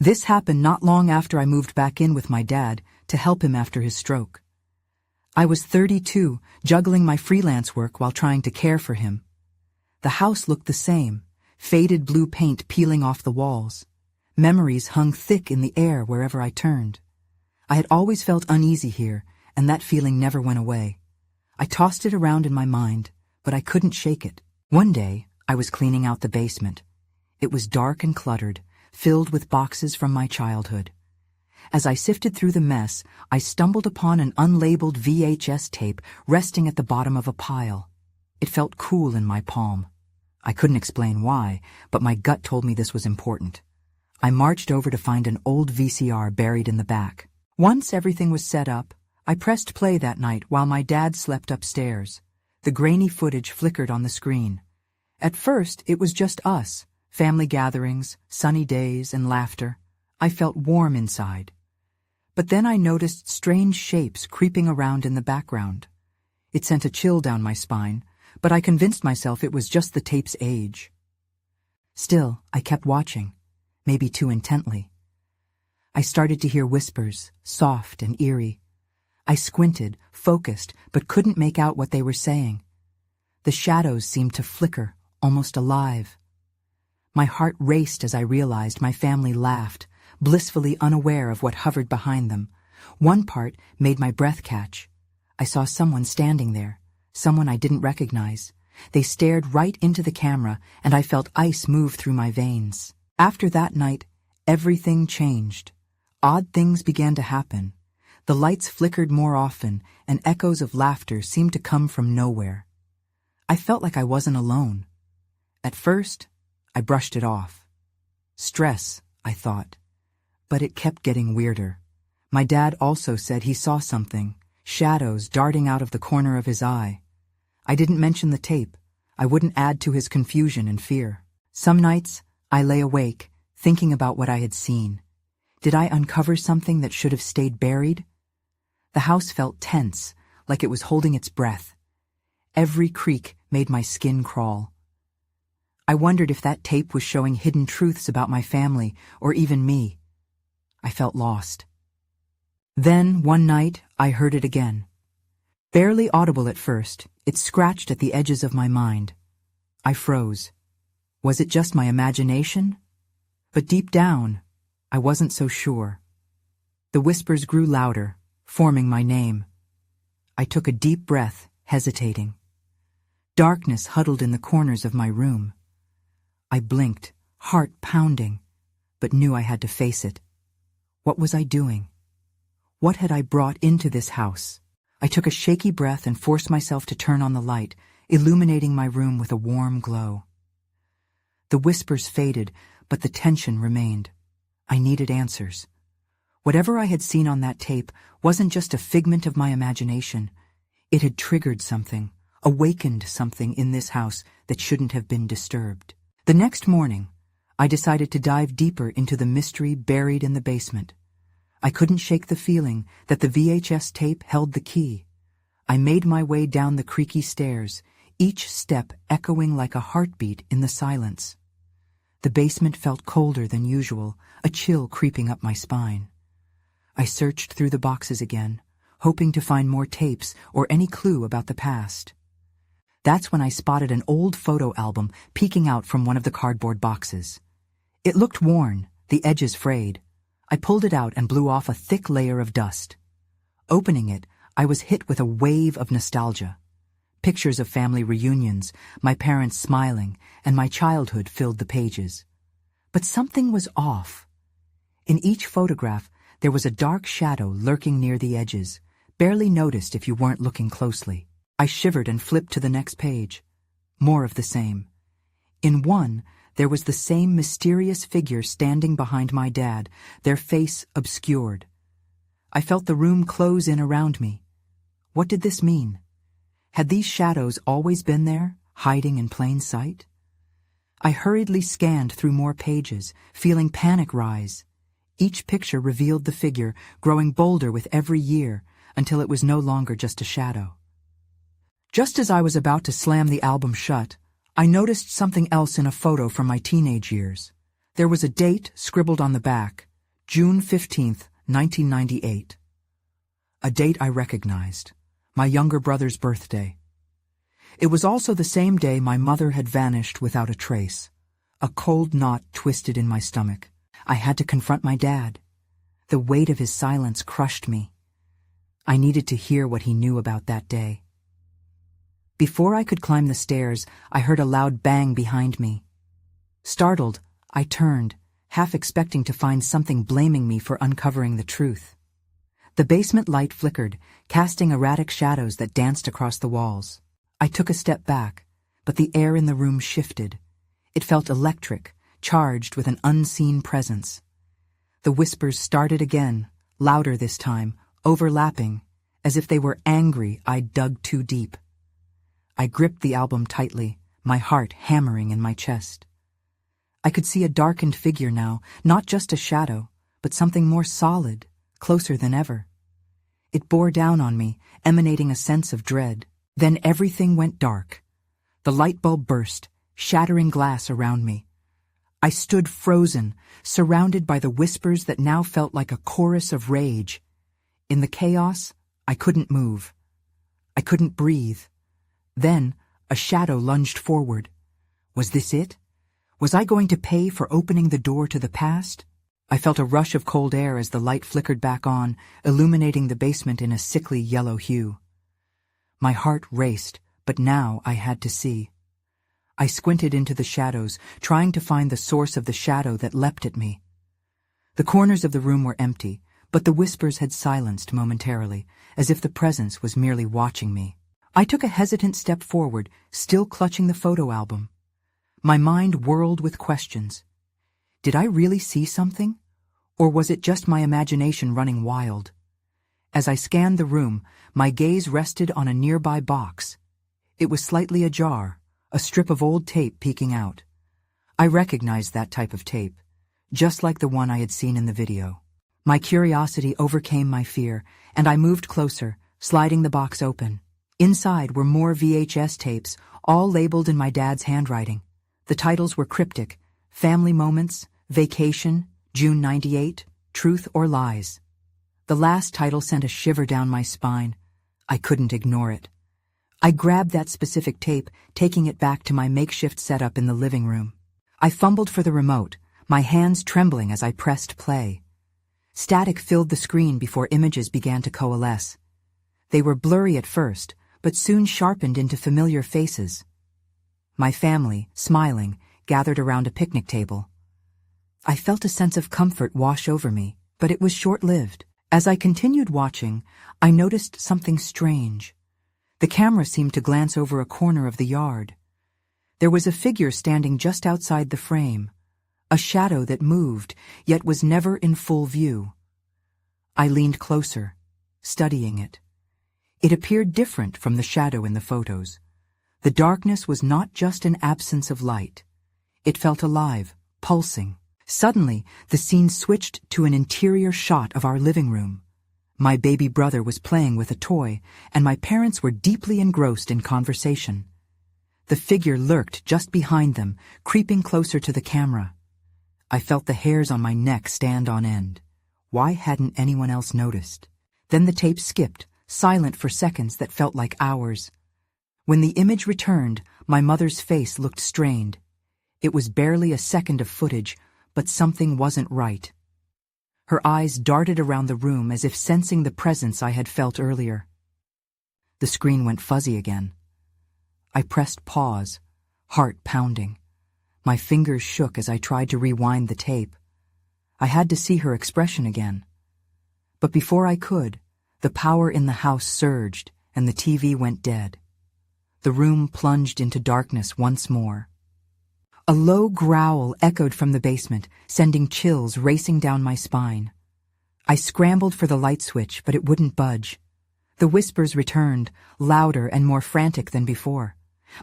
This happened not long after I moved back in with my dad to help him after his stroke. I was 32, juggling my freelance work while trying to care for him. The house looked the same, faded blue paint peeling off the walls. Memories hung thick in the air wherever I turned. I had always felt uneasy here, and that feeling never went away. I tossed it around in my mind, but I couldn't shake it. One day, I was cleaning out the basement. It was dark and cluttered, filled with boxes from my childhood. As I sifted through the mess, I stumbled upon an unlabeled VHS tape resting at the bottom of a pile. It felt cool in my palm. I couldn't explain why, but my gut told me this was important. I marched over to find an old VCR buried in the back. Once everything was set up, I pressed play that night while my dad slept upstairs. The grainy footage flickered on the screen. At first, it was just us, family gatherings, sunny days, and laughter. I felt warm inside. But then I noticed strange shapes creeping around in the background. It sent a chill down my spine, but I convinced myself it was just the tape's age. Still, I kept watching, maybe too intently. I started to hear whispers, soft and eerie. I squinted, focused, but couldn't make out what they were saying. The shadows seemed to flicker, almost alive. My heart raced as I realized my family laughed, blissfully unaware of what hovered behind them. One part made my breath catch. I saw someone standing there, someone I didn't recognize. They stared right into the camera, and I felt ice move through my veins. After that night, everything changed. Odd things began to happen. The lights flickered more often, and echoes of laughter seemed to come from nowhere. I felt like I wasn't alone. At first, I brushed it off. Stress, I thought. But it kept getting weirder. My dad also said he saw something, shadows darting out of the corner of his eye. I didn't mention the tape. I wouldn't add to his confusion and fear. Some nights, I lay awake, thinking about what I had seen. Did I uncover something that should have stayed buried? The house felt tense, like it was holding its breath. Every creak made my skin crawl. I wondered if that tape was showing hidden truths about my family, or even me. I felt lost. Then, one night, I heard it again. Barely audible at first, it scratched at the edges of my mind. I froze. Was it just my imagination? But deep down, I wasn't so sure. The whispers grew louder, forming my name. I took a deep breath, hesitating. Darkness huddled in the corners of my room. I blinked, heart pounding, but knew I had to face it. What was I doing? What had I brought into this house? I took a shaky breath and forced myself to turn on the light, illuminating my room with a warm glow. The whispers faded, but the tension remained. I needed answers. Whatever I had seen on that tape wasn't just a figment of my imagination. It had triggered something, awakened something in this house that shouldn't have been disturbed. The next morning, I decided to dive deeper into the mystery buried in the basement. I couldn't shake the feeling that the VHS tape held the key. I made my way down the creaky stairs, each step echoing like a heartbeat in the silence. The basement felt colder than usual, a chill creeping up my spine. I searched through the boxes again, hoping to find more tapes or any clue about the past. That's when I spotted an old photo album peeking out from one of the cardboard boxes. It looked worn, the edges frayed. I pulled it out and blew off a thick layer of dust. Opening it, I was hit with a wave of nostalgia. Pictures of family reunions, my parents smiling, and my childhood filled the pages. But something was off. In each photograph, there was a dark shadow lurking near the edges, barely noticed if you weren't looking closely. I shivered and flipped to the next page. More of the same. In one, there was the same mysterious figure standing behind my dad, their face obscured. I felt the room close in around me. What did this mean? Had these shadows always been there, hiding in plain sight? I hurriedly scanned through more pages, feeling panic rise. Each picture revealed the figure, growing bolder with every year, until it was no longer just a shadow. Just as I was about to slam the album shut, I noticed something else in a photo from my teenage years. There was a date scribbled on the back, June 15th, 1998. A date I recognized. My younger brother's birthday. It was also the same day my mother had vanished without a trace. A cold knot twisted in my stomach. I had to confront my dad. The weight of his silence crushed me. I needed to hear what he knew about that day. Before I could climb the stairs, I heard a loud bang behind me. Startled, I turned, half expecting to find something blaming me for uncovering the truth. The basement light flickered, casting erratic shadows that danced across the walls. I took a step back, but the air in the room shifted. It felt electric, charged with an unseen presence. The whispers started again, louder this time, overlapping, as if they were angry I'd dug too deep. I gripped the album tightly, my heart hammering in my chest. I could see a darkened figure now, not just a shadow, but something more solid, closer than ever. It bore down on me, emanating a sense of dread. Then everything went dark. The light bulb burst, shattering glass around me. I stood frozen, surrounded by the whispers that now felt like a chorus of rage. In the chaos, I couldn't move. I couldn't breathe. Then, a shadow lunged forward. Was this it? Was I going to pay for opening the door to the past? I felt a rush of cold air as the light flickered back on, illuminating the basement in a sickly yellow hue. My heart raced, but now I had to see. I squinted into the shadows, trying to find the source of the shadow that leapt at me. The corners of the room were empty, but the whispers had silenced momentarily, as if the presence was merely watching me. I took a hesitant step forward, still clutching the photo album. My mind whirled with questions. Did I really see something? Or was it just my imagination running wild? As I scanned the room, my gaze rested on a nearby box. It was slightly ajar, a strip of old tape peeking out. I recognized that type of tape, just like the one I had seen in the video. My curiosity overcame my fear, and I moved closer, sliding the box open. Inside were more VHS tapes, all labeled in my dad's handwriting. The titles were cryptic: Family Moments, Vacation, June 98, Truth or Lies. The last title sent a shiver down my spine. I couldn't ignore it. I grabbed that specific tape, taking it back to my makeshift setup in the living room. I fumbled for the remote, my hands trembling as I pressed play. Static filled the screen before images began to coalesce. They were blurry at first, but soon sharpened into familiar faces. My family, smiling, gathered around a picnic table. I felt a sense of comfort wash over me, but it was short-lived. As I continued watching, I noticed something strange. The camera seemed to glance over a corner of the yard. There was a figure standing just outside the frame, a shadow that moved, yet was never in full view. I leaned closer, studying it. It appeared different from the shadow in the photos. The darkness was not just an absence of light. It felt alive, pulsing. Suddenly, the scene switched to an interior shot of our living room. My baby brother was playing with a toy, and my parents were deeply engrossed in conversation. The figure lurked just behind them, creeping closer to the camera. I felt the hairs on my neck stand on end. Why hadn't anyone else noticed? Then the tape skipped, silent for seconds that felt like hours. When the image returned, my mother's face looked strained. It was barely a second of footage, but something wasn't right. Her eyes darted around the room as if sensing the presence I had felt earlier. The screen went fuzzy again. I pressed pause, heart pounding. My fingers shook as I tried to rewind the tape. I had to see her expression again. But before I could, the power in the house surged and the TV went dead. The room plunged into darkness once more. A low growl echoed from the basement, sending chills racing down my spine. I scrambled for the light switch, but it wouldn't budge. The whispers returned, louder and more frantic than before.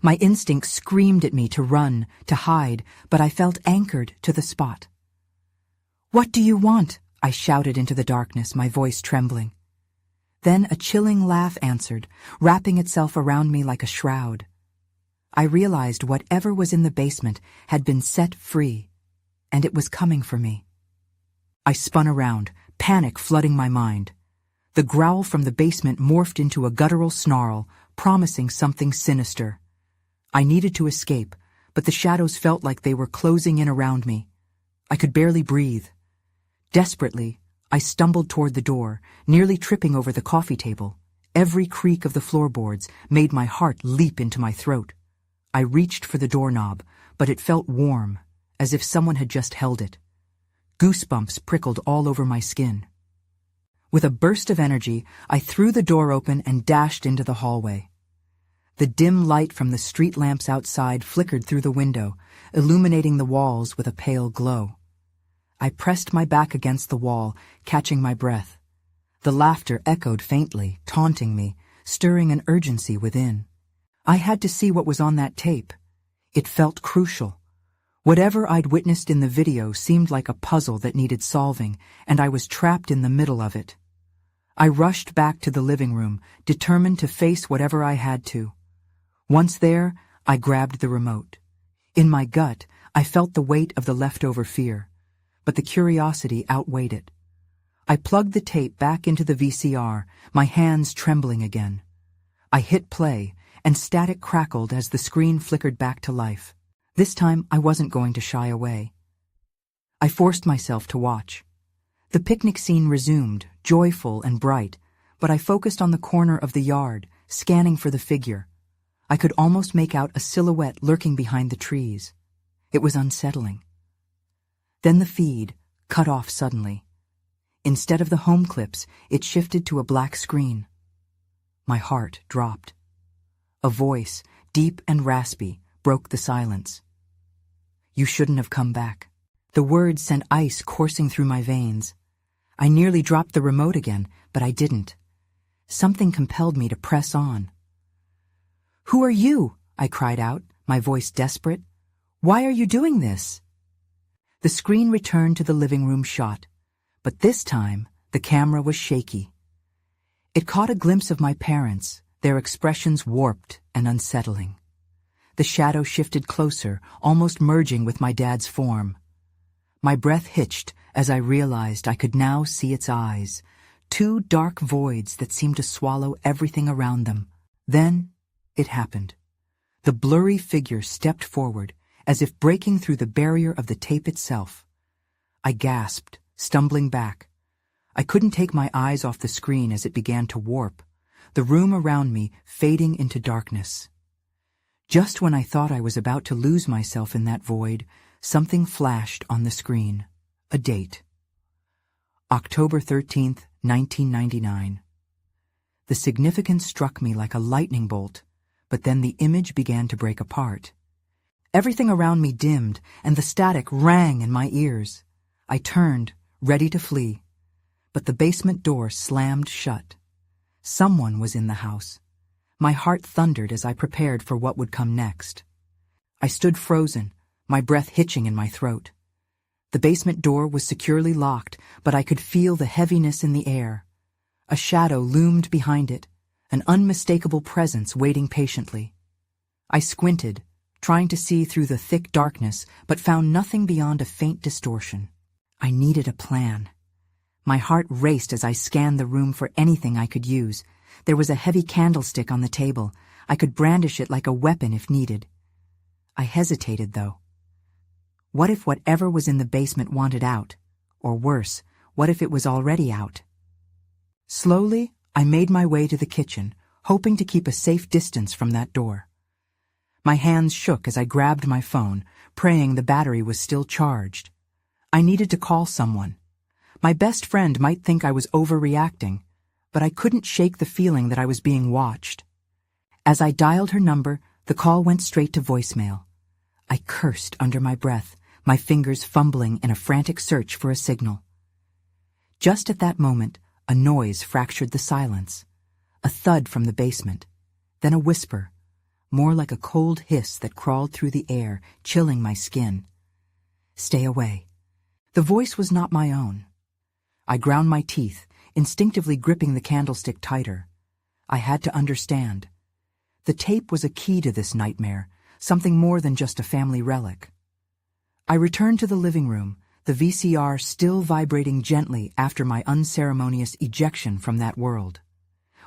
My instinct screamed at me to run, to hide, but I felt anchored to the spot. "What do you want?" I shouted into the darkness, my voice trembling. Then a chilling laugh answered, wrapping itself around me like a shroud. I realized whatever was in the basement had been set free, and it was coming for me. I spun around, panic flooding my mind. The growl from the basement morphed into a guttural snarl, promising something sinister. I needed to escape, but the shadows felt like they were closing in around me. I could barely breathe. Desperately, I stumbled toward the door, nearly tripping over the coffee table. Every creak of the floorboards made my heart leap into my throat. I reached for the doorknob, but it felt warm, as if someone had just held it. Goosebumps prickled all over my skin. With a burst of energy, I threw the door open and dashed into the hallway. The dim light from the street lamps outside flickered through the window, illuminating the walls with a pale glow. I pressed my back against the wall, catching my breath. The laughter echoed faintly, taunting me, stirring an urgency within. I had to see what was on that tape. It felt crucial. Whatever I'd witnessed in the video seemed like a puzzle that needed solving, and I was trapped in the middle of it. I rushed back to the living room, determined to face whatever I had to. Once there, I grabbed the remote. In my gut, I felt the weight of the leftover fear, but the curiosity outweighed it. I plugged the tape back into the VCR, my hands trembling again. I hit play, and static crackled as the screen flickered back to life. This time, I wasn't going to shy away. I forced myself to watch. The picnic scene resumed, joyful and bright, but I focused on the corner of the yard, scanning for the figure. I could almost make out a silhouette lurking behind the trees. It was unsettling. Then the feed cut off suddenly. Instead of the home clips, it shifted to a black screen. My heart dropped. A voice, deep and raspy, broke the silence. "You shouldn't have come back." The words sent ice coursing through my veins. I nearly dropped the remote again, but I didn't. Something compelled me to press on. "Who are you?" I cried out, my voice desperate. "Why are you doing this?" The screen returned to the living room shot, but this time the camera was shaky. It caught a glimpse of my parents, their expressions warped and unsettling. The shadow shifted closer, almost merging with my dad's form. My breath hitched as I realized I could now see its eyes, two dark voids that seemed to swallow everything around them. Then it happened. The blurry figure stepped forward, as if breaking through the barrier of the tape itself. I gasped, stumbling back. I couldn't take my eyes off the screen as it began to warp, the room around me fading into darkness. Just when I thought I was about to lose myself in that void, something flashed on the screen. A date. October 13th, 1999. The significance struck me like a lightning bolt, but then the image began to break apart. Everything around me dimmed, and the static rang in my ears. I turned, ready to flee, but the basement door slammed shut. Someone was in the house. My heart thundered as I prepared for what would come next. I stood frozen, my breath hitching in my throat. The basement door was securely locked, but I could feel the heaviness in the air. A shadow loomed behind it, an unmistakable presence waiting patiently. I squinted, trying to see through the thick darkness, but found nothing beyond a faint distortion. I needed a plan. My heart raced as I scanned the room for anything I could use. There was a heavy candlestick on the table. I could brandish it like a weapon if needed. I hesitated, though. What if whatever was in the basement wanted out? Or worse, what if it was already out? Slowly, I made my way to the kitchen, hoping to keep a safe distance from that door. My hands shook as I grabbed my phone, praying the battery was still charged. I needed to call someone. My best friend might think I was overreacting, but I couldn't shake the feeling that I was being watched. As I dialed her number, the call went straight to voicemail. I cursed under my breath, my fingers fumbling in a frantic search for a signal. Just at that moment, a noise fractured the silence. A thud from the basement, then a whisper, more like a cold hiss that crawled through the air, chilling my skin. "Stay away." The voice was not my own. I ground my teeth, instinctively gripping the candlestick tighter. I had to understand. The tape was a key to this nightmare, something more than just a family relic. I returned to the living room, the VCR still vibrating gently after my unceremonious ejection from that world.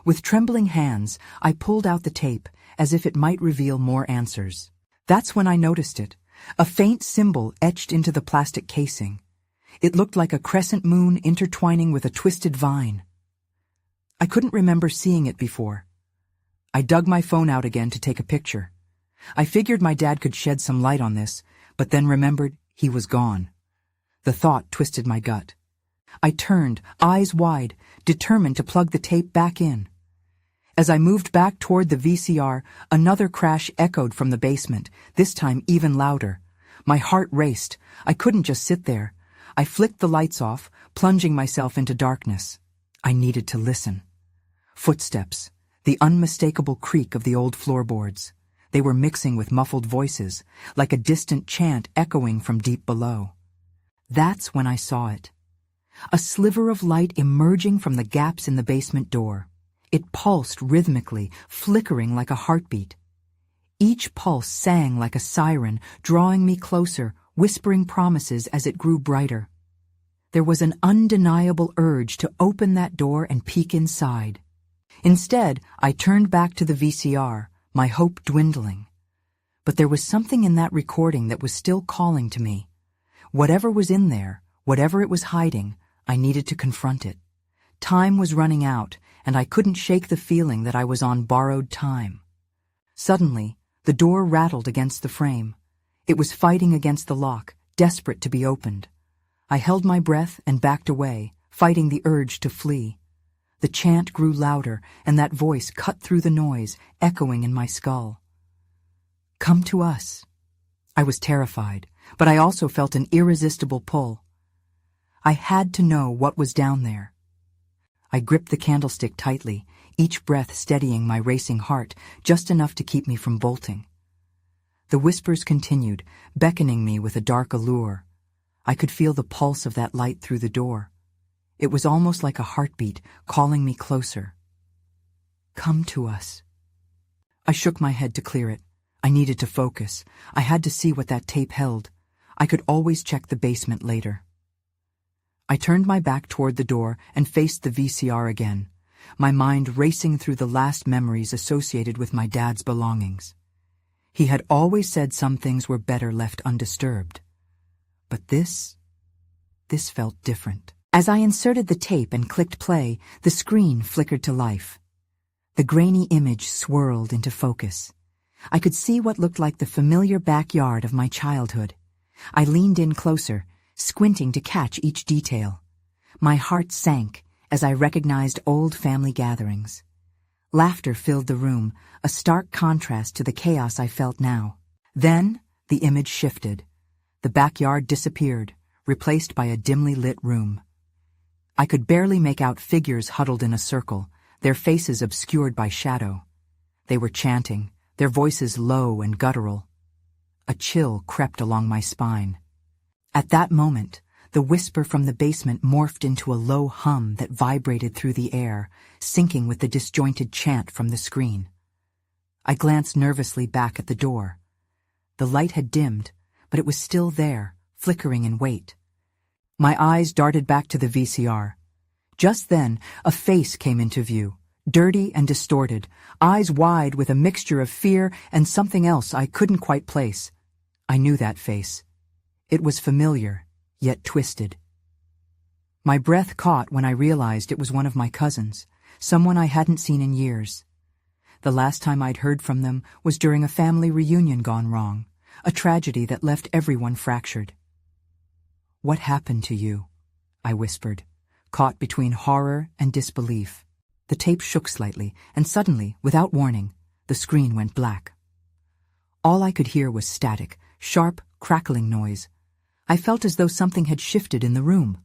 With trembling hands, I pulled out the tape, as if it might reveal more answers. That's when I noticed it, a faint symbol etched into the plastic casing. It looked like a crescent moon intertwining with a twisted vine. I couldn't remember seeing it before. I dug my phone out again to take a picture. I figured my dad could shed some light on this, but then remembered he was gone. The thought twisted my gut. I turned, eyes wide, determined to plug the tape back in. As I moved back toward the VCR, another crash echoed from the basement, this time even louder. My heart raced. I couldn't just sit there. I flicked the lights off, plunging myself into darkness. I needed to listen. Footsteps, the unmistakable creak of the old floorboards. They were mixing with muffled voices, like a distant chant echoing from deep below. That's when I saw it. A sliver of light emerging from the gaps in the basement door. It pulsed rhythmically, flickering like a heartbeat. Each pulse sang like a siren, drawing me closer, whispering promises as it grew brighter. There was an undeniable urge to open that door and peek inside. Instead, I turned back to the VCR, my hope dwindling. But there was something in that recording that was still calling to me. Whatever was in there, whatever it was hiding, I needed to confront it. Time was running out, and I couldn't shake the feeling that I was on borrowed time. Suddenly, the door rattled against the frame. It was fighting against the lock, desperate to be opened. I held my breath and backed away, fighting the urge to flee. The chant grew louder, and that voice cut through the noise, echoing in my skull. "Come to us." I was terrified, but I also felt an irresistible pull. I had to know what was down there. I gripped the candlestick tightly, each breath steadying my racing heart, just enough to keep me from bolting. The whispers continued, beckoning me with a dark allure. I could feel the pulse of that light through the door. It was almost like a heartbeat, calling me closer. "Come to us." I shook my head to clear it. I needed to focus. I had to see what that tape held. I could always check the basement later. I turned my back toward the door and faced the VCR again, my mind racing through the last memories associated with my dad's belongings. He had always said some things were better left undisturbed. But this felt different. As I inserted the tape and clicked play, the screen flickered to life. The grainy image swirled into focus. I could see what looked like the familiar backyard of my childhood. I leaned in closer, squinting to catch each detail. My heart sank as I recognized old family gatherings. Laughter filled the room, a stark contrast to the chaos I felt now. Then, the image shifted. The backyard disappeared, replaced by a dimly lit room. I could barely make out figures huddled in a circle, their faces obscured by shadow. They were chanting, their voices low and guttural. A chill crept along my spine. At that moment, the whisper from the basement morphed into a low hum that vibrated through the air, syncing with the disjointed chant from the screen. I glanced nervously back at the door. The light had dimmed, but it was still there, flickering in wait. My eyes darted back to the VCR. Just then, a face came into view, dirty and distorted, eyes wide with a mixture of fear and something else I couldn't quite place. I knew that face. It was familiar, yet twisted. My breath caught when I realized it was one of my cousins, someone I hadn't seen in years. The last time I'd heard from them was during a family reunion gone wrong, a tragedy that left everyone fractured. "What happened to you?" I whispered, caught between horror and disbelief. The tape shook slightly, and suddenly, without warning, the screen went black. All I could hear was static, sharp, crackling noise. I felt as though something had shifted in the room.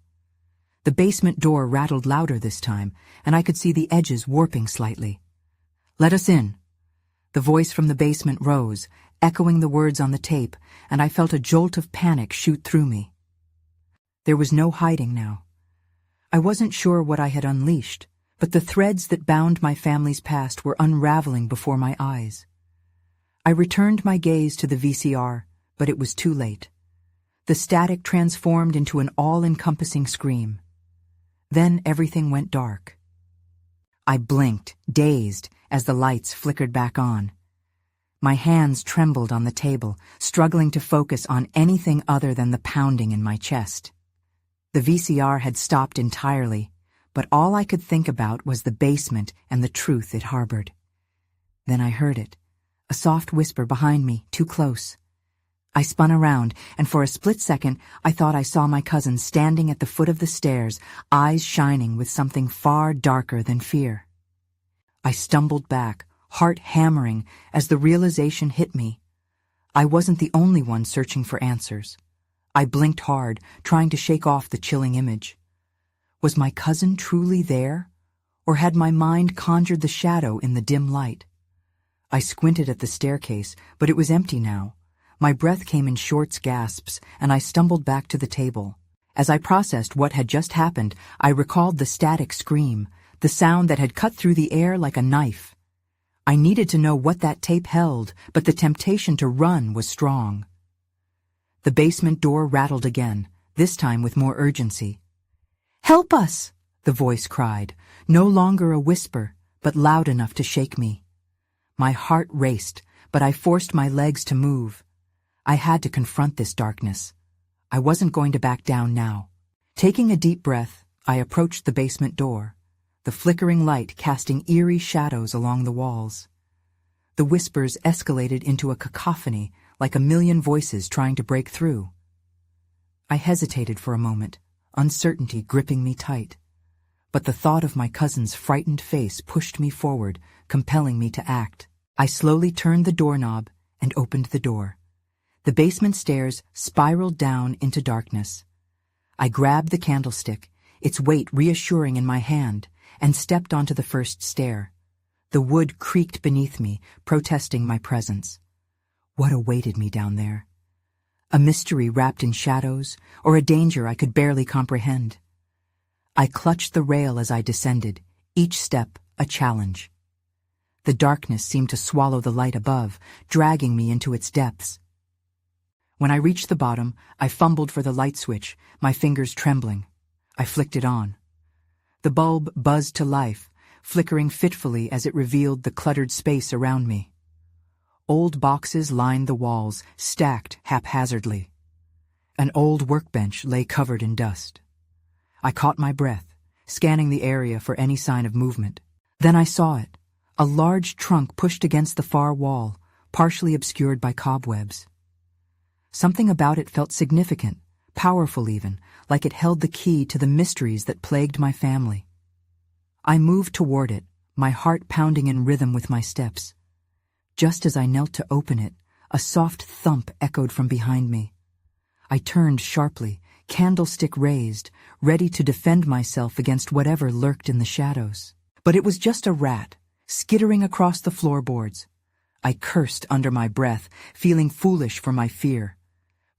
The basement door rattled louder this time, and I could see the edges warping slightly. "Let us in." The voice from the basement rose, echoing the words on the tape, and I felt a jolt of panic shoot through me. There was no hiding now. I wasn't sure what I had unleashed, but the threads that bound my family's past were unraveling before my eyes. I returned my gaze to the VCR, but it was too late. The static transformed into an all-encompassing scream. Then everything went dark. I blinked, dazed, as the lights flickered back on. My hands trembled on the table, struggling to focus on anything other than the pounding in my chest. The VCR had stopped entirely, but all I could think about was the basement and the truth it harbored. Then I heard it, a soft whisper behind me, too close. I spun around, and for a split second I thought I saw my cousin standing at the foot of the stairs, eyes shining with something far darker than fear. I stumbled back, heart hammering, as the realization hit me. I wasn't the only one searching for answers. I blinked hard, trying to shake off the chilling image. Was my cousin truly there, or had my mind conjured the shadow in the dim light? I squinted at the staircase, but it was empty now. My breath came in short gasps, and I stumbled back to the table. As I processed what had just happened, I recalled the static scream, the sound that had cut through the air like a knife. I needed to know what that tape held, but the temptation to run was strong. The basement door rattled again, this time with more urgency. "Help us!" the voice cried, no longer a whisper, but loud enough to shake me. My heart raced, but I forced my legs to move. I had to confront this darkness. I wasn't going to back down now. Taking a deep breath, I approached the basement door, the flickering light casting eerie shadows along the walls. The whispers escalated into a cacophony, like a million voices trying to break through. I hesitated for a moment, uncertainty gripping me tight. But the thought of my cousin's frightened face pushed me forward, compelling me to act. I slowly turned the doorknob and opened the door. The basement stairs spiraled down into darkness. I grabbed the candlestick, its weight reassuring in my hand, and stepped onto the first stair. The wood creaked beneath me, protesting my presence. What awaited me down there? A mystery wrapped in shadows, or a danger I could barely comprehend? I clutched the rail as I descended, each step a challenge. The darkness seemed to swallow the light above, dragging me into its depths. When I reached the bottom, I fumbled for the light switch, my fingers trembling. I flicked it on. The bulb buzzed to life, flickering fitfully as it revealed the cluttered space around me. Old boxes lined the walls, stacked haphazardly. An old workbench lay covered in dust. I caught my breath, scanning the area for any sign of movement. Then I saw it, a large trunk pushed against the far wall, partially obscured by cobwebs. Something about it felt significant, powerful even, like it held the key to the mysteries that plagued my family. I moved toward it, my heart pounding in rhythm with my steps. Just as I knelt to open it, a soft thump echoed from behind me. I turned sharply, candlestick raised, ready to defend myself against whatever lurked in the shadows. But it was just a rat, skittering across the floorboards. I cursed under my breath, feeling foolish for my fear.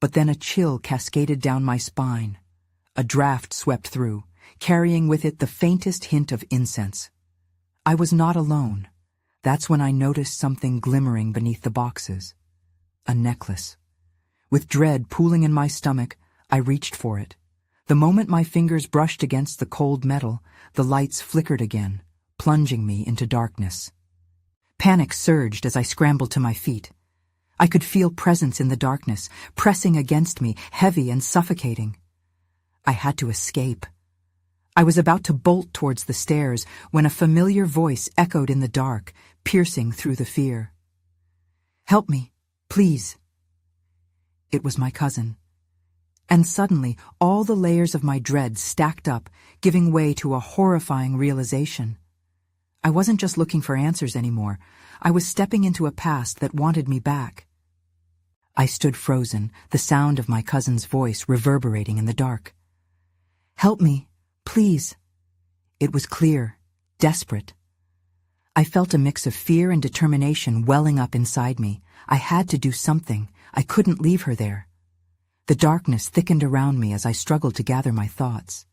But then a chill cascaded down my spine. A draft swept through, carrying with it the faintest hint of incense. I was not alone. That's when I noticed something glimmering beneath the boxes. A necklace. With dread pooling in my stomach, I reached for it. The moment my fingers brushed against the cold metal, the lights flickered again, plunging me into darkness. Panic surged as I scrambled to my feet. I could feel presence in the darkness, pressing against me, heavy and suffocating. I had to escape. I was about to bolt towards the stairs when a familiar voice echoed in the dark, piercing through the fear. "Help me, please." It was my cousin. And suddenly, all the layers of my dread stacked up, giving way to a horrifying realization. I wasn't just looking for answers anymore. I was stepping into a past that wanted me back. I stood frozen, the sound of my cousin's voice reverberating in the dark. "Help me, please." It was clear, desperate. I felt a mix of fear and determination welling up inside me. I had to do something. I couldn't leave her there. The darkness thickened around me as I struggled to gather my thoughts.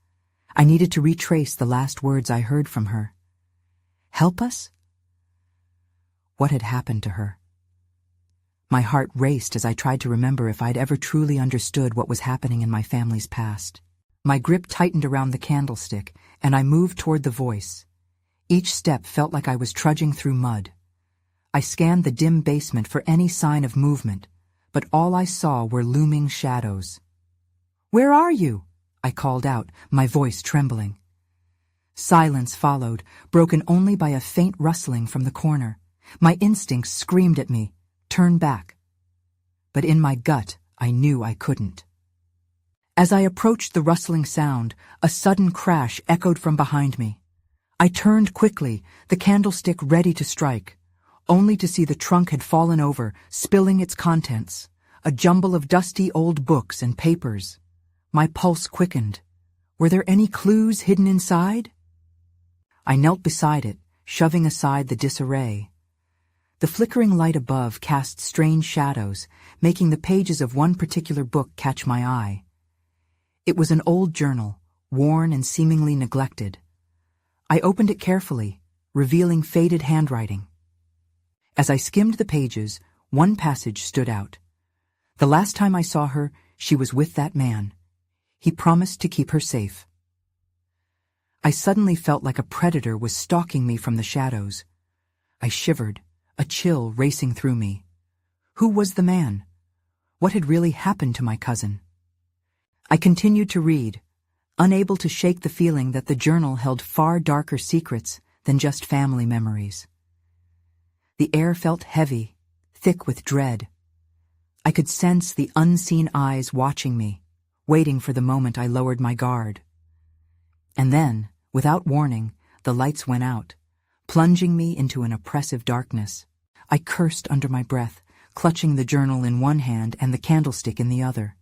I needed to retrace the last words I heard from her. Help us? What had happened to her? My heart raced as I tried to remember if I'd ever truly understood what was happening in my family's past. My grip tightened around the candlestick, and I moved toward the voice. Each step felt like I was trudging through mud. I scanned the dim basement for any sign of movement, but all I saw were looming shadows. "Where are you?" I called out, my voice trembling. Silence followed, broken only by a faint rustling from the corner. My instincts screamed at me, "Turn back." But in my gut, I knew I couldn't. As I approached the rustling sound, a sudden crash echoed from behind me. I turned quickly, the candlestick ready to strike, only to see the trunk had fallen over, spilling its contents, a jumble of dusty old books and papers. My pulse quickened. Were there any clues hidden inside? I knelt beside it, shoving aside the disarray. The flickering light above cast strange shadows, making the pages of one particular book catch my eye. It was an old journal, worn and seemingly neglected. I opened it carefully, revealing faded handwriting. As I skimmed the pages, one passage stood out. The last time I saw her, she was with that man. He promised to keep her safe. I suddenly felt like a predator was stalking me from the shadows. I shivered, a chill racing through me. Who was the man? What had really happened to my cousin? I continued to read, unable to shake the feeling that the journal held far darker secrets than just family memories. The air felt heavy, thick with dread. I could sense the unseen eyes watching me, waiting for the moment I lowered my guard. And then, without warning, the lights went out, plunging me into an oppressive darkness. I cursed under my breath, clutching the journal in one hand and the candlestick in the other.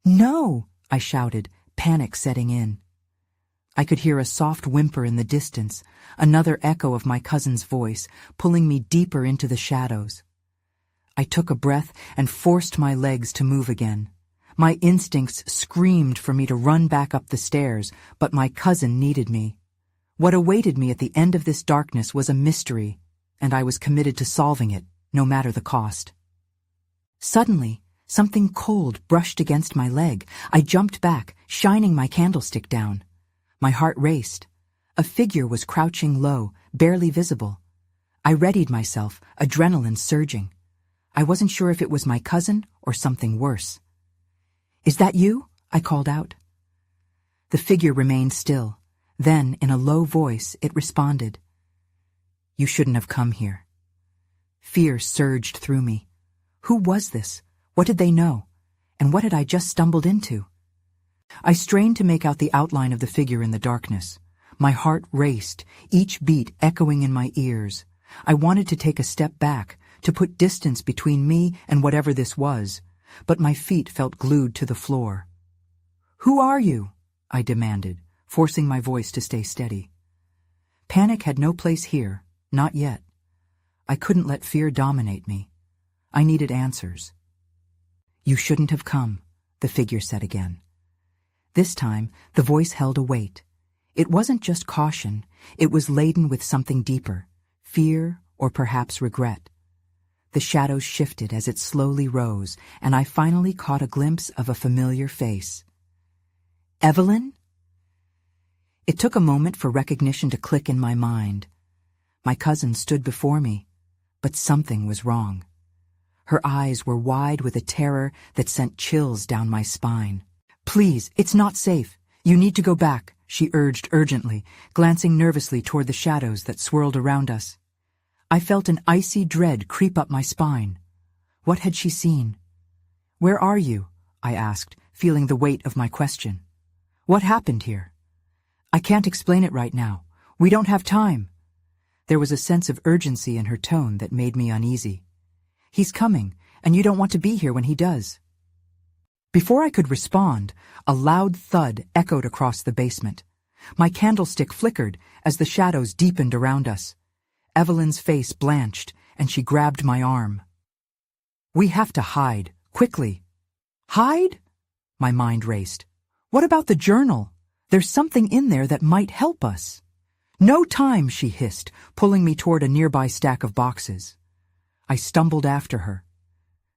"No!" I shouted, panic setting in. I could hear a soft whimper in the distance, another echo of my cousin's voice, pulling me deeper into the shadows. I took a breath and forced my legs to move again. My instincts screamed for me to run back up the stairs, but my cousin needed me. What awaited me at the end of this darkness was a mystery, and I was committed to solving it, no matter the cost. Suddenly, something cold brushed against my leg. I jumped back, shining my candlestick down. My heart raced. A figure was crouching low, barely visible. I readied myself, adrenaline surging. I wasn't sure if it was my cousin or something worse. "Is that you?" I called out. The figure remained still. Then, in a low voice, it responded. "You shouldn't have come here." Fear surged through me. Who was this? What did they know? And what had I just stumbled into? I strained to make out the outline of the figure in the darkness. My heart raced, each beat echoing in my ears. I wanted to take a step back, to put distance between me and whatever this was, but my feet felt glued to the floor. "Who are you?" I demanded, forcing my voice to stay steady. Panic had no place here, not yet. I couldn't let fear dominate me. I needed answers. "You shouldn't have come," the figure said again. This time, the voice held a weight. It wasn't just caution, it was laden with something deeper, fear or perhaps regret. The shadows shifted as it slowly rose, and I finally caught a glimpse of a familiar face. "Evelyn?" It took a moment for recognition to click in my mind. My cousin stood before me, but something was wrong. Her eyes were wide with a terror that sent chills down my spine. "Please, it's not safe. You need to go back," she urged urgently, glancing nervously toward the shadows that swirled around us. I felt an icy dread creep up my spine. What had she seen? "Where are you?" I asked, feeling the weight of my question. "What happened here?" "I can't explain it right now. We don't have time." There was a sense of urgency in her tone that made me uneasy. "He's coming, and you don't want to be here when he does." Before I could respond, a loud thud echoed across the basement. My candlestick flickered as the shadows deepened around us. Evelyn's face blanched, and she grabbed my arm. "We have to hide, quickly." "Hide?" My mind raced. "What about the journal? There's something in there that might help us." "No time," she hissed, pulling me toward a nearby stack of boxes. I stumbled after her.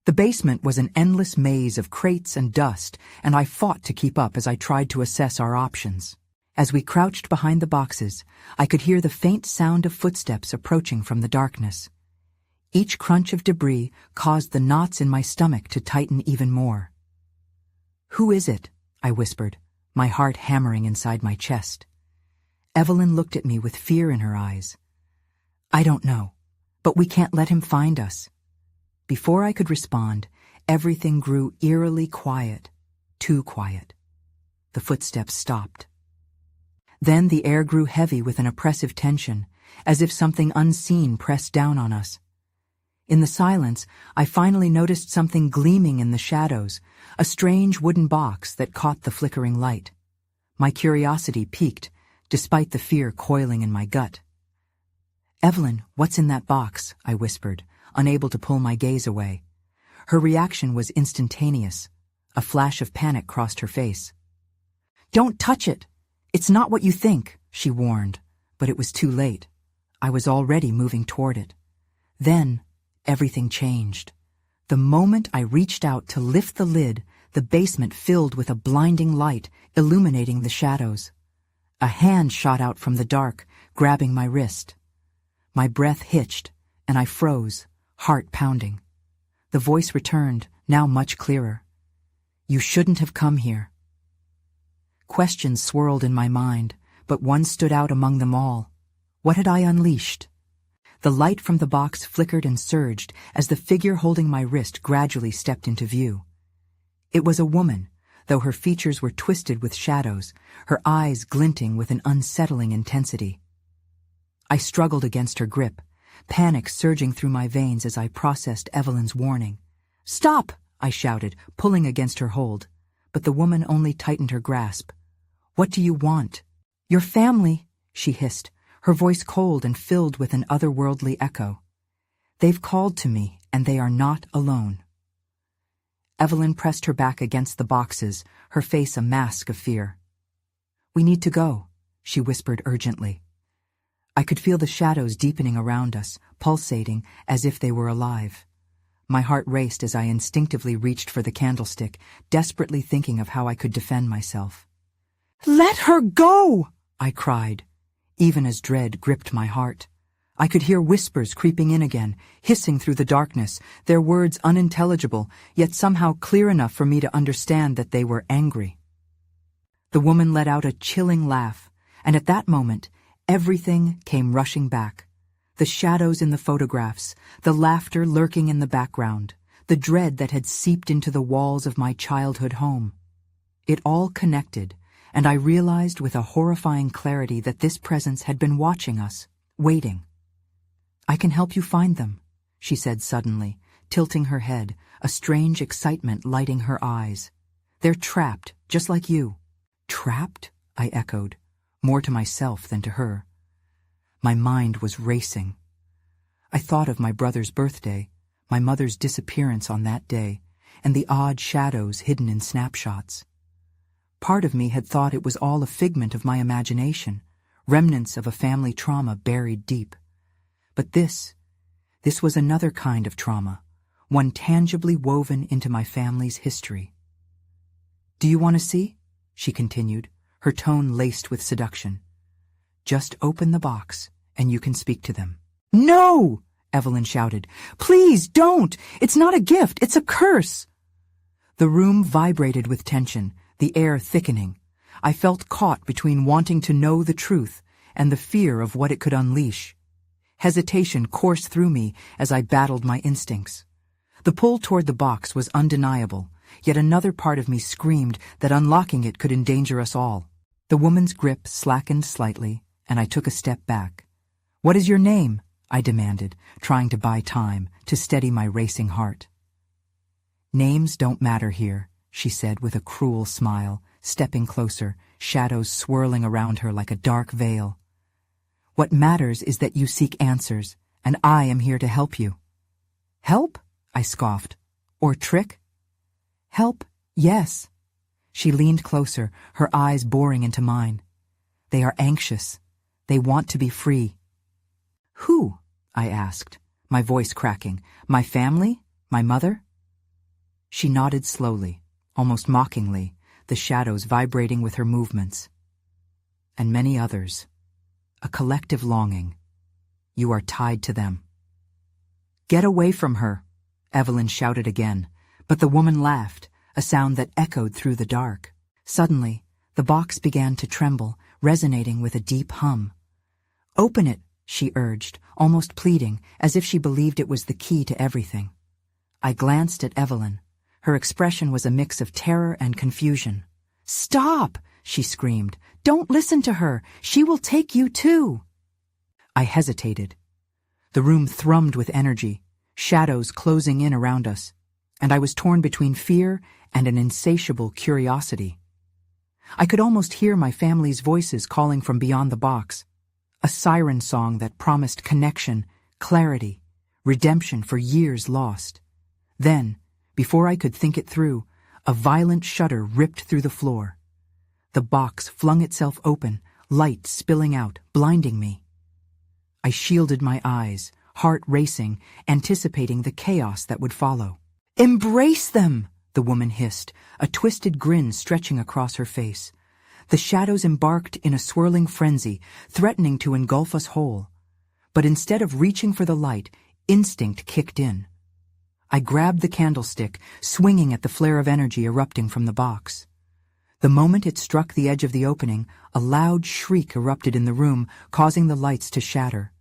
The basement was an endless maze of crates and dust, and I fought to keep up as I tried to assess our options. As we crouched behind the boxes, I could hear the faint sound of footsteps approaching from the darkness. Each crunch of debris caused the knots in my stomach to tighten even more. "Who is it?" I whispered, my heart hammering inside my chest. Evelyn looked at me with fear in her eyes. "I don't know, but we can't let him find us." Before I could respond, everything grew eerily quiet, too quiet. The footsteps stopped. Then the air grew heavy with an oppressive tension, as if something unseen pressed down on us. In the silence, I finally noticed something gleaming in the shadows, a strange wooden box that caught the flickering light. My curiosity piqued, despite the fear coiling in my gut. "Evelyn, what's in that box?" I whispered, unable to pull my gaze away. Her reaction was instantaneous. A flash of panic crossed her face. "Don't touch it! It's not what you think," she warned, but it was too late. I was already moving toward it. Then, everything changed. The moment I reached out to lift the lid, the basement filled with a blinding light, illuminating the shadows. A hand shot out from the dark, grabbing my wrist. My breath hitched, and I froze, heart pounding. The voice returned, now much clearer. "You shouldn't have come here." Questions swirled in my mind, but one stood out among them all. What had I unleashed? The light from the box flickered and surged as the figure holding my wrist gradually stepped into view. It was a woman, though her features were twisted with shadows, her eyes glinting with an unsettling intensity. I struggled against her grip, panic surging through my veins as I processed Evelyn's warning. "Stop!" I shouted, pulling against her hold, but the woman only tightened her grasp. "What do you want?" "Your family," she hissed, her voice cold and filled with an otherworldly echo. "They've called to me, and they are not alone." Evelyn pressed her back against the boxes, her face a mask of fear. "We need to go," she whispered urgently. I could feel the shadows deepening around us, pulsating as if they were alive. My heart raced as I instinctively reached for the candlestick, desperately thinking of how I could defend myself. "Let her go!" I cried, even as dread gripped my heart. I could hear whispers creeping in again, hissing through the darkness, their words unintelligible, yet somehow clear enough for me to understand that they were angry. The woman let out a chilling laugh, and at that moment, everything came rushing back. The shadows in the photographs, the laughter lurking in the background, the dread that had seeped into the walls of my childhood home. It all connected, and I realized with a horrifying clarity that this presence had been watching us, waiting. "I can help you find them," she said suddenly, tilting her head, a strange excitement lighting her eyes. "They're trapped, just like you." "Trapped?" I echoed, more to myself than to her. My mind was racing. I thought of my brother's birthday, my mother's disappearance on that day, and the odd shadows hidden in snapshots. Part of me had thought it was all a figment of my imagination, remnants of a family trauma buried deep. But this was another kind of trauma, one tangibly woven into my family's history. "Do you want to see?" she continued, her tone laced with seduction. "Just open the box, and you can speak to them." "No!" Evelyn shouted. "Please don't! It's not a gift, it's a curse!" The room vibrated with tension, the air thickening. I felt caught between wanting to know the truth and the fear of what it could unleash. Hesitation coursed through me as I battled my instincts. The pull toward the box was undeniable, yet another part of me screamed that unlocking it could endanger us all. The woman's grip slackened slightly, and I took a step back. "What is your name?" I demanded, trying to buy time, to steady my racing heart. "Names don't matter here," she said with a cruel smile, stepping closer, shadows swirling around her like a dark veil. "What matters is that you seek answers, and I am here to help you." "Help?" I scoffed. "Or trick?" "Help, yes." She leaned closer, her eyes boring into mine. "They are anxious. They want to be free." "Who?" I asked, my voice cracking. My family? My mother? She nodded slowly, almost mockingly, the shadows vibrating with her movements. And many others. A collective longing. You are tied to them. Get away from her, Evelyn shouted again, but the woman laughed, a sound that echoed through the dark. Suddenly, the box began to tremble, resonating with a deep hum. Open it, she urged, almost pleading, as if she believed it was the key to everything. I glanced at Evelyn. Her expression was a mix of terror and confusion. Stop, she screamed. Don't listen to her. She will take you too. I hesitated. The room thrummed with energy, shadows closing in around us, and I was torn between fear and an insatiable curiosity. I could almost hear my family's voices calling from beyond the box, a siren song that promised connection, clarity, redemption for years lost. Then, before I could think it through, a violent shudder ripped through the floor. The box flung itself open, light spilling out, blinding me. I shielded my eyes, heart racing, anticipating the chaos that would follow. Embrace them, the woman hissed, a twisted grin stretching across her face. The shadows embarked in a swirling frenzy, threatening to engulf us whole. But instead of reaching for the light, instinct kicked in. I grabbed the candlestick, swinging at the flare of energy erupting from the box. The moment it struck the edge of the opening, a loud shriek erupted in the room, causing the lights to shatter.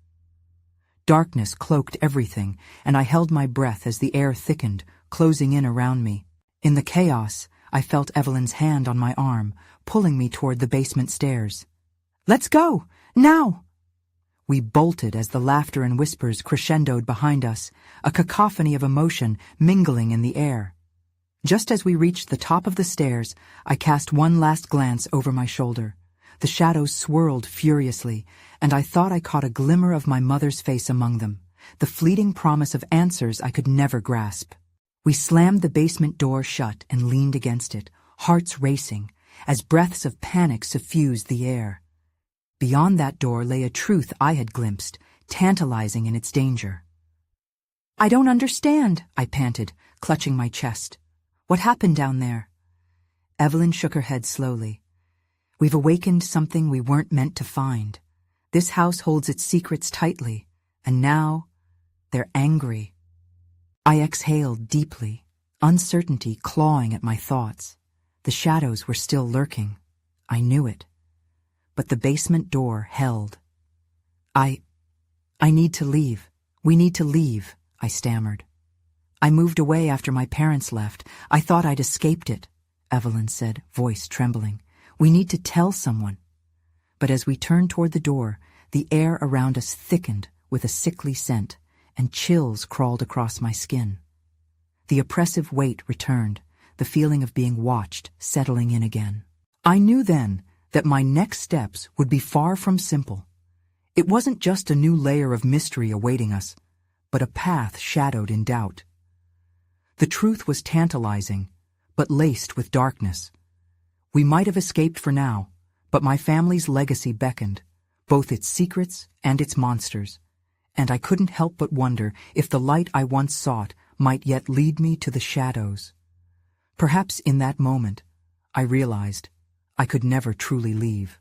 Darkness cloaked everything, and I held my breath as the air thickened, closing in around me. In the chaos, I felt Evelyn's hand on my arm, pulling me toward the basement stairs. Let's go! Now! We bolted as the laughter and whispers crescendoed behind us, a cacophony of emotion mingling in the air. Just as we reached the top of the stairs, I cast one last glance over my shoulder. The shadows swirled furiously, and I thought I caught a glimmer of my mother's face among them, the fleeting promise of answers I could never grasp. We slammed the basement door shut and leaned against it, hearts racing, as breaths of panic suffused the air. Beyond that door lay a truth I had glimpsed, tantalizing in its danger. I don't understand, I panted, clutching my chest. What happened down there? Evelyn shook her head slowly. We've awakened something we weren't meant to find. This house holds its secrets tightly, and now they're angry. I exhaled deeply, uncertainty clawing at my thoughts. The shadows were still lurking. I knew it. But the basement door held. I need to leave. We need to leave, I stammered. I moved away after my parents left. I thought I'd escaped it, Evelyn said, voice trembling. We need to tell someone. But as we turned toward the door, the air around us thickened with a sickly scent, and chills crawled across my skin. The oppressive weight returned, the feeling of being watched settling in again. I knew then that my next steps would be far from simple. It wasn't just a new layer of mystery awaiting us, but a path shadowed in doubt. The truth was tantalizing, but laced with darkness. We might have escaped for now, but my family's legacy beckoned, both its secrets and its monsters, and I couldn't help but wonder if the light I once sought might yet lead me to the shadows. Perhaps in that moment, I realized I could never truly leave.